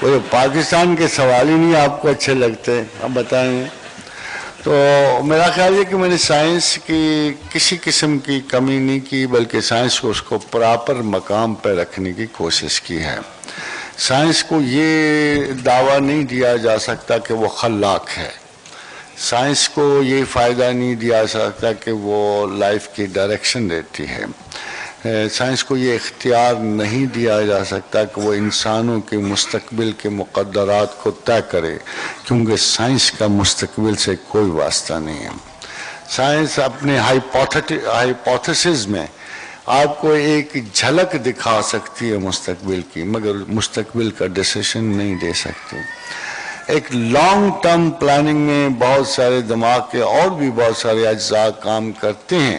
وہ پاکستان کے سوال ہی نہیں آپ کو اچھے لگتے، اب بتائیں۔ تو میرا خیال ہے کہ میں نے سائنس کی کسی قسم کی کمی نہیں کی، بلکہ سائنس کو اس کو پراپر مقام پہ رکھنے کی کوشش کی ہے۔ سائنس کو یہ دعویٰ نہیں دیا جا سکتا کہ وہ خلاق ہے، سائنس کو یہ فائدہ نہیں دیا سکتا کہ وہ لائف کی ڈائریکشن دیتی ہے، سائنس کو یہ اختیار نہیں دیا جا سکتا کہ وہ انسانوں کے مستقبل کے مقدرات کو طے کرے، کیونکہ سائنس کا مستقبل سے کوئی واسطہ نہیں ہے۔ سائنس اپنے ہائپوتھیسز میں آپ کو ایک جھلک دکھا سکتی ہے مستقبل کی، مگر مستقبل کا ڈیسیشن نہیں دے سکتی۔ ایک لانگ ٹرم پلاننگ میں بہت سارے دماغ کے اور بھی بہت سارے اجزاء کام کرتے ہیں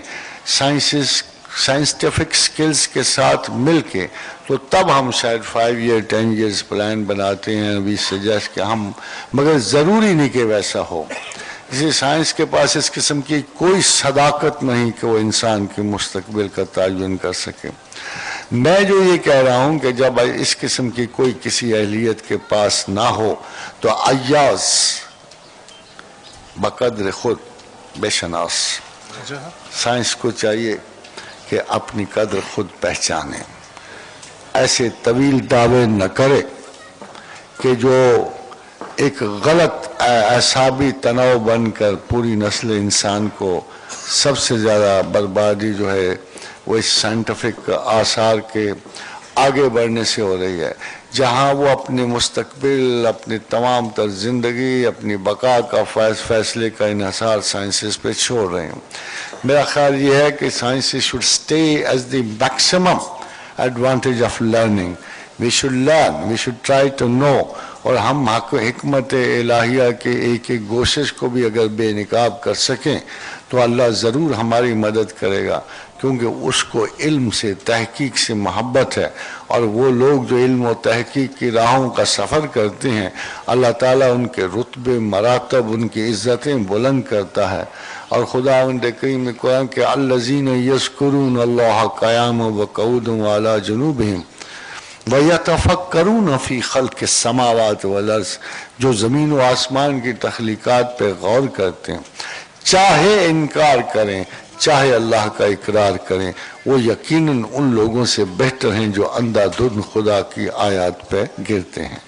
سائنسٹیفک سکلز کے ساتھ مل کے، تو تب ہم شاید 5 ایئر 10 ایئرز پلان بناتے ہیں، ابھی سجیسٹ کہ ہم، مگر ضروری نہیں کہ ویسا ہو۔ اسی سائنس کے پاس اس قسم کی کوئی صداقت نہیں کہ وہ انسان کے مستقبل کا تعین کر سکے۔ میں جو یہ کہہ رہا ہوں کہ جب اس قسم کی کوئی کسی اہلیت کے پاس نہ ہو تو ایاز بقدر خود بے شناس، سائنس کو چاہیے کہ اپنی قدر خود پہچانے، ایسے طویل دعوے نہ کرے کہ جو ایک غلط اعصابی تناؤ بن کر پوری نسل انسان کو سب سے زیادہ بربادی جو ہے وہ اس سائنٹیفک آثار کے آگے بڑھنے سے ہو رہی ہے، جہاں وہ اپنے مستقبل، اپنی تمام تر زندگی، اپنی بقا کا فیصلے کا انحصار سائنسز پہ چھوڑ رہے ہیں۔ میرا خیال یہ ہے کہ sciences should stay as the maximum advantage of learning. We should learn, we should try to know، اور ہم حکمت الہیہ کے ایک ایک گوشش کو بھی اگر بے نقاب کر سکیں تو اللہ ضرور ہماری مدد کرے گا، کیونکہ اس کو علم سے، تحقیق سے محبت ہے، اور وہ لوگ جو علم و تحقیق کی راہوں کا سفر کرتے ہیں اللہ تعالیٰ ان کے رتبے، مراتب، ان کی عزتیں بلند کرتا ہے۔ اور خداوند کریم میں قرآن کہ الذین یذکرون اللہ قیاما وقعودا وعلی جنوبہم وَيَتَفَكَّرُونَ فِي خَلْقِ السَّمَاوَاتِ وَالْأَرْضِ، جو زمین و آسمان کی تخلیقات پہ غور کرتے ہیں، چاہے انکار کریں چاہے اللہ کا اقرار کریں، وہ یقیناً ان لوگوں سے بہتر ہیں جو اندھا دھند خدا کی آیات پہ گرتے ہیں۔